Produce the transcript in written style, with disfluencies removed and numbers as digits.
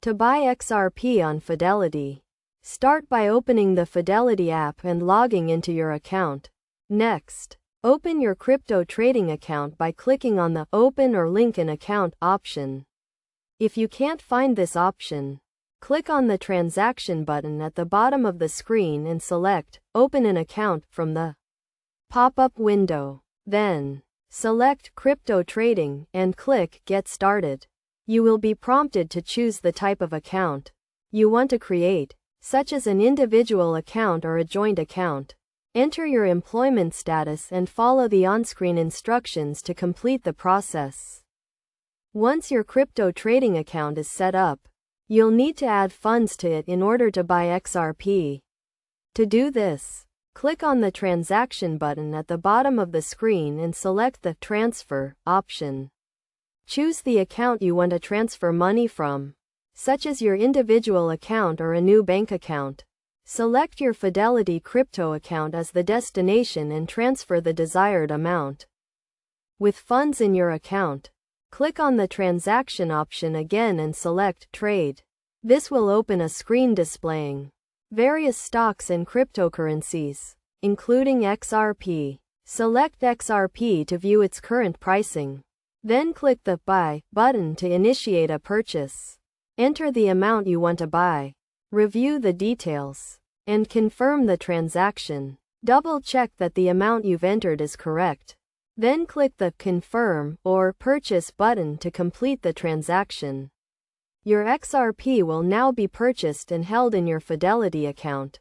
To buy XRP on Fidelity, start by opening the Fidelity app and logging into your account. Next, open your crypto trading account by clicking on the Open or Link an Account option. If you can't find this option, click on the Transaction button at the bottom of the screen and select Open an Account from the pop-up window. Then, select Crypto Trading and click Get Started. You will be prompted to choose the type of account you want to create, such as an individual account or a joint account. Enter your employment status and follow the on-screen instructions to complete the process. Once your crypto trading account is set up, you'll need to add funds to it in order to buy XRP. To do this, click on the Transaction button at the bottom of the screen and select the Transfer option. Choose the account you want to transfer money from, such as your individual account or a new bank account. Select your Fidelity crypto account as the destination and transfer the desired amount. With funds in your account, click on the Transaction option again and select Trade. This will open a screen displaying various stocks and cryptocurrencies, including XRP. Select XRP to view its current pricing. Then click the Buy button to initiate a purchase. Enter the amount you want to buy, review the details, and confirm the transaction. Double-check that the amount you've entered is correct. Then click the Confirm or Purchase button to complete the transaction. Your XRP will now be purchased and held in your Fidelity account.